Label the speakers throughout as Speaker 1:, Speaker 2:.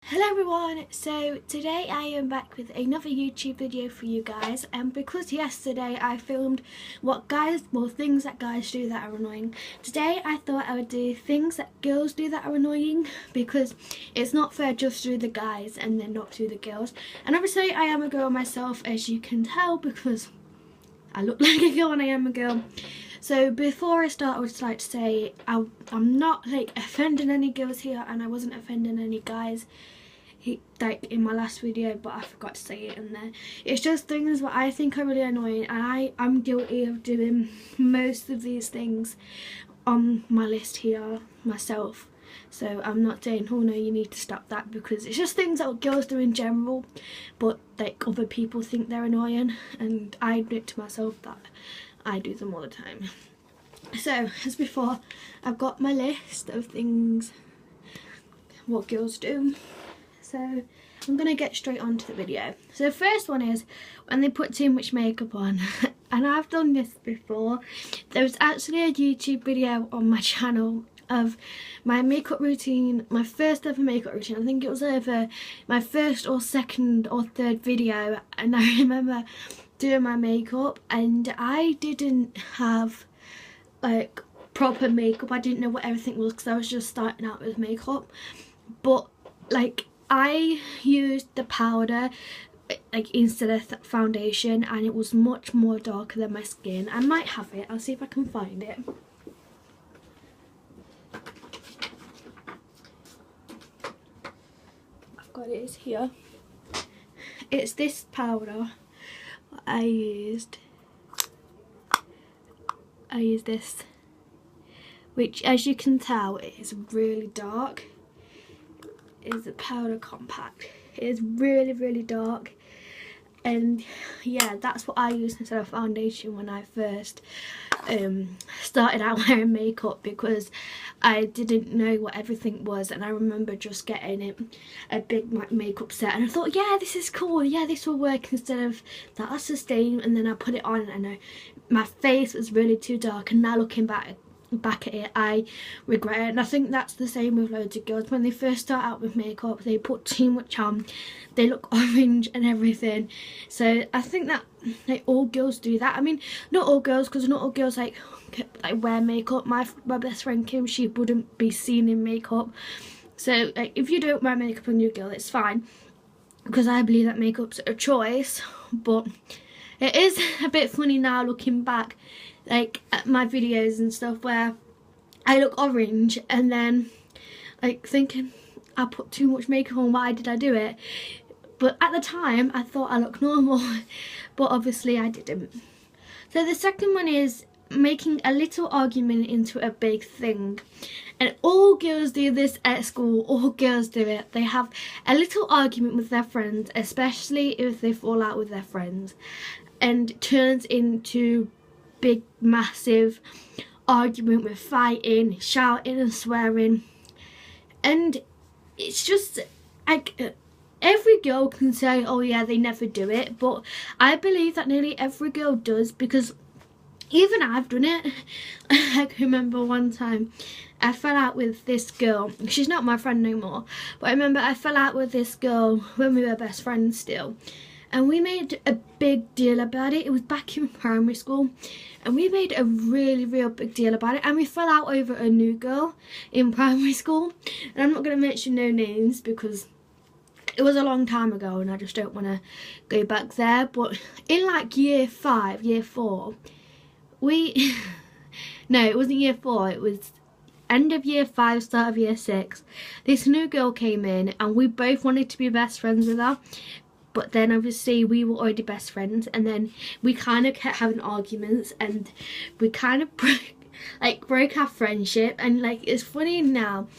Speaker 1: Hello everyone, so today I am back with another YouTube video for you guys, and because yesterday I filmed things that guys do that are annoying, today I thought I would do things that girls do that are annoying, because it's not fair just to the guys and then not to the girls. And obviously I am a girl myself, as you can tell, because I look like a girl and I am a girl. So before I start, I would just like to say I'm not offending any girls here, and I wasn't offending any guys in my last video, but I forgot to say it in there. It's just things that I think are really annoying, and I'm guilty of doing most of these things on my list here myself. So I'm not saying, oh no, you need to stop that, because it's just things that girls do in general, but other people think they're annoying, and I admit to myself that I do them all the time. So as before, I've got my list of things what girls do. So I'm going to get straight on to the video. So the first one is when they put too much makeup on. And I've done this before. There was actually a YouTube video on my channel of my makeup routine, my first ever makeup routine. I think it was over my first or second or third video, and I remember doing my makeup and I didn't have proper makeup. I didn't know what everything was because I was just starting out with makeup, but I used the powder instead of foundation, and it was much more darker than my skin. I might have it, I'll see if I can find it. I've got it, it's here. It's this powder I used this, which as you can tell is really dark. Is a powder compact. It is really dark, and yeah, that's what I used instead of foundation when I first started out wearing makeup, because I didn't know what everything was, and I remember just getting a big makeup set and I thought, yeah, this is cool, yeah, this will work, instead of that's the stain. And then I put it on and my face was really too dark, and now looking back at it I regret it. And I think that's the same with loads of girls. When they first start out with makeup, they put too much on, they look orange and everything. So I think that all girls do that. I mean, not all girls, because not all girls wear makeup. My best friend Kim, she wouldn't be seen in makeup. So if you don't wear makeup on your girl, it's fine, because I believe that makeup's a choice. But it is a bit funny now looking back at my videos and stuff where I look orange, and then thinking I put too much makeup on, why did I do it? But at the time I thought I looked normal, but obviously I didn't. So the second one is making a little argument into a big thing. And all girls do this at school, all girls do it. They have a little argument with their friends, especially if they fall out with their friends, and it turns into big massive argument with fighting, shouting and swearing. And it's just every girl can say, oh yeah, they never do it, but I believe that nearly every girl does, because even I've done it. I can remember one time I fell out with this girl. She's not my friend no more, but I remember I fell out with this girl when we were best friends still. And we made a big deal about it. It was back in primary school, and we made a real big deal about it. And we fell out over a new girl in primary school. And I'm not going to mention no names because it was a long time ago and I just don't want to go back there. But in year 5, year 4, no, it wasn't year 4. It was end of year 5, start of year 6. This new girl came in, and we both wanted to be best friends with her. But then obviously we were already best friends, and then we kind of kept having arguments, and we kind of broke our friendship. And it's funny now,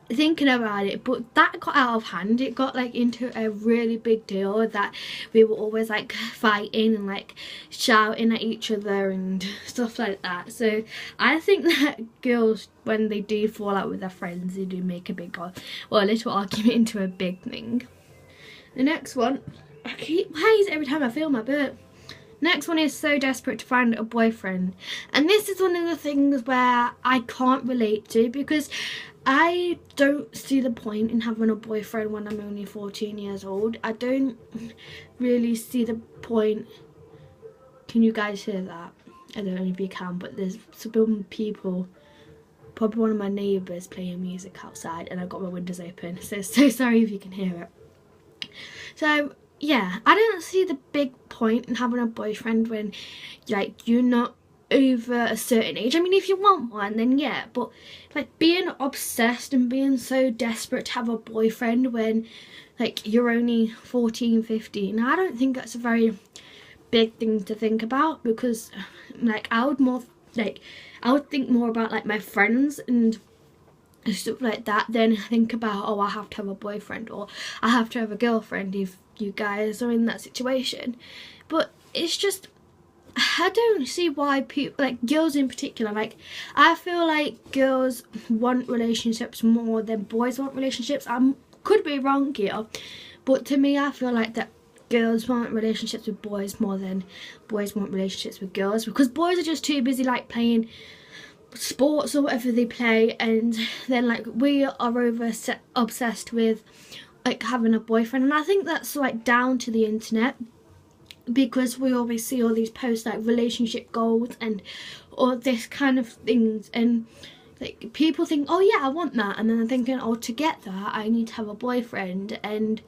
Speaker 1: thinking about it, but that got out of hand. It got into a really big deal that we were always fighting and shouting at each other and stuff like that. So I think that girls, when they do fall out with their friends, they do make a little argument into a big thing. The next one, why is it every time I film I burp? Next one is so desperate to find a boyfriend. And this is one of the things where I can't relate to, because I don't see the point in having a boyfriend when I'm only 14 years old. I don't really see the point. Can you guys hear that? I don't know if you can, but there's some people, probably one of my neighbours, playing music outside, and I've got my windows open, so sorry if you can hear it. So yeah, I don't see the big point in having a boyfriend when, like, you're not over a certain age. I mean, if you want one, then yeah, but like being obsessed and being so desperate to have a boyfriend when, like, you're only 14, 15, I don't think that's a very big thing to think about, because like I would think more about like my friends and stuff like that than think about, oh, I have to have a boyfriend or I have to have a girlfriend, if you guys are in that situation. But it's just, I don't see why people, like girls in particular, like I feel like girls want relationships more than boys want relationships. I could be wrong here, but to me I feel like that girls want relationships with boys more than boys want relationships with girls, because boys are just too busy like playing sports or whatever they play, and then like we are obsessed with like having a boyfriend. And I think that's like down to the internet, because we always see all these posts like relationship goals and all this kind of things, and like people think, oh yeah, I want that, and then they're thinking, oh, to get that I need to have a boyfriend. And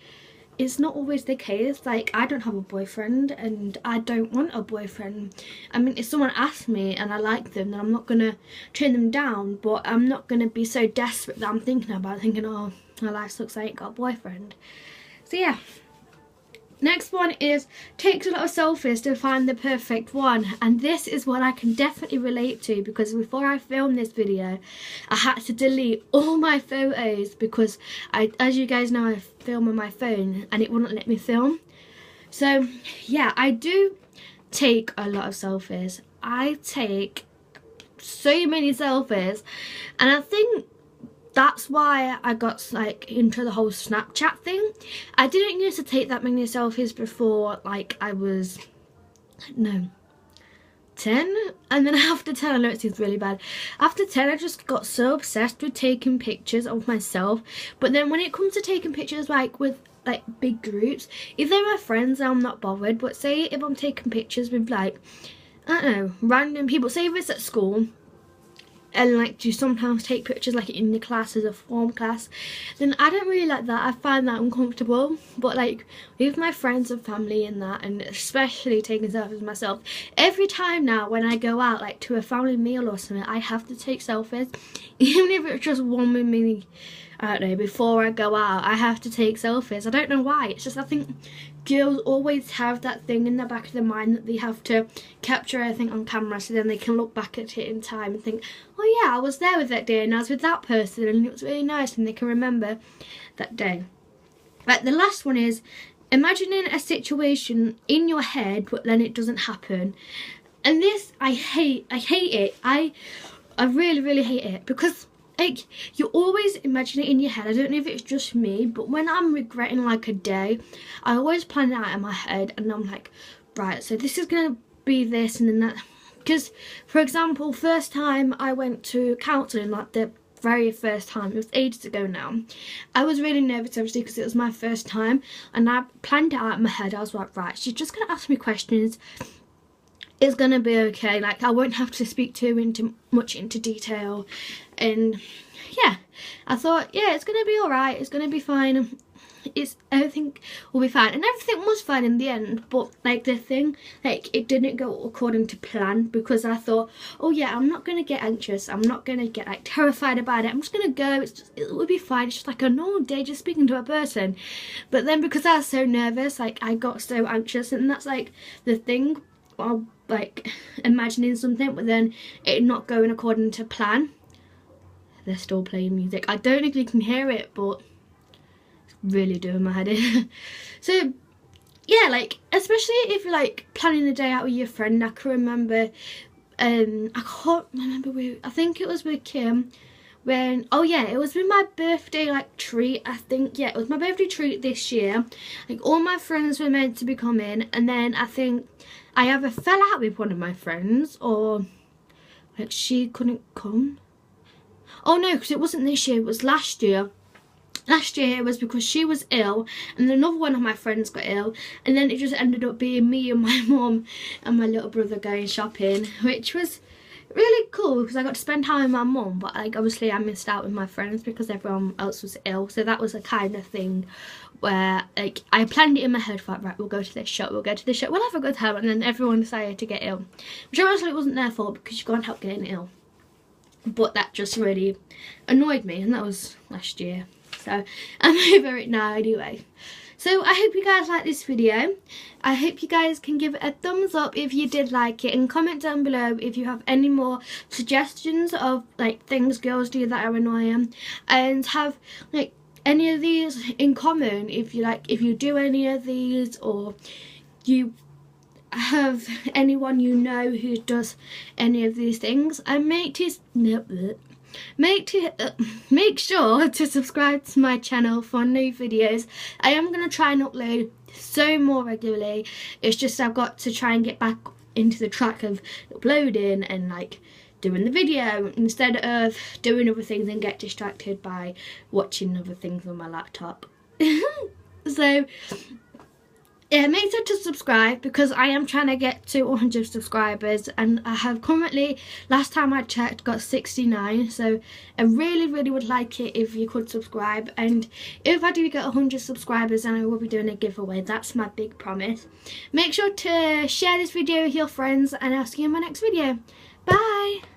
Speaker 1: it's not always the case. Like, I don't have a boyfriend and I don't want a boyfriend. I mean, if someone asks me and I like them, then I'm not gonna turn them down, but I'm not gonna be so desperate that I'm thinking about it, thinking, oh, my life sucks, I ain't got a boyfriend. So yeah. Next one is takes a lot of selfies to find the perfect one, and this is what I can definitely relate to, because before I filmed this video I had to delete all my photos because as you guys know, I film on my phone and it wouldn't let me film. So yeah, I do take a lot of selfies. I take so many selfies, and I think that's why I got like into the whole Snapchat thing. I didn't used to take that many selfies before, like I was, no, 10, and then after 10, I know it seems really bad, after 10 I just got so obsessed with taking pictures of myself. But then when it comes to taking pictures like with like big groups, if they're my friends I'm not bothered, but say if I'm taking pictures with like, I don't know, random people, say if it's at school, and like you sometimes take pictures like in the class as a form class, then I don't really like that. I find that uncomfortable. But like with my friends and family and that, and especially taking selfies with myself, every time now when I go out like to a family meal or something, I have to take selfies. Even if it's just one with me, I don't know, before I go out, I have to take selfies. I don't know why. It's just, I think girls always have that thing in the back of their mind that they have to capture everything on camera, so then they can look back at it in time and think, oh yeah, I was there with that day and I was with that person and it was really nice, and they can remember that day. Like the last one is imagining a situation in your head but then it doesn't happen. And this, I hate it. I really hate it, because like you always imagine it in your head. I don't know if it's just me, but when I'm regretting like a day, I always plan it out in my head and I'm like, right, so this is gonna be this and then that. Because for example, first time I went to counselling, like the very first time, it was ages ago now, I was really nervous obviously because it was my first time, and I planned it out in my head. I was like, right, she's just gonna ask me questions, it's gonna be okay, like I won't have to speak too much into detail. And yeah, I thought, yeah, it's gonna be alright, it's gonna be fine, everything will be fine, and everything was fine in the end. But like the thing, like it didn't go according to plan, because I thought, oh yeah, I'm not gonna get anxious, I'm not gonna get like terrified about it, I'm just gonna go, it will be fine, it's just like a normal day just speaking to a person. But then because I was so nervous, like I got so anxious, and that's like the thing, well, like imagining something but then it not going according to plan. They're still playing music, I don't know if you can hear it, but it's really doing my head in. So yeah, like especially if you're like planning a day out with your friend. I can remember, I can't remember I think it was with Kim, when, oh yeah, it was with my birthday like treat, I think, yeah, it was my birthday treat this year. Like all my friends were meant to be coming, and then I think I either fell out with one of my friends or like she couldn't come. Oh no, because it wasn't this year, it was last year. Last year it was because she was ill and another one of my friends got ill, and then it just ended up being me and my mum and my little brother going shopping, which was really cool because I got to spend time with my mum, but like obviously I missed out with my friends because everyone else was ill. So that was a kind of thing where like I planned it in my head, like right, we'll go to this shop, we'll go to this shop, we'll have a good time, and then everyone decided to get ill, which honestly wasn't their fault because you can't help getting ill, but that just really annoyed me, and that was last year. So I'm over it now anyway. So I hope you guys like this video. I hope you guys can give it a thumbs up if you did like it, and comment down below if you have any more suggestions of like things girls do that are annoying, and have like any of these in common if you do any of these, or you have anyone you know who does any of these things. And make sure to subscribe to my channel for new videos. I am going to try and upload so more regularly. It's just I've got to try and get back into the track of uploading and like doing the video instead of doing other things and get distracted by watching other things on my laptop. So yeah, make sure to subscribe because I am trying to get to 100 subscribers, and I have currently, last time I checked, got 69. So I really would like it if you could subscribe, and if I do get 100 subscribers, then I will be doing a giveaway. That's my big promise. Make sure to share this video with your friends, and I'll see you in my next video. Bye!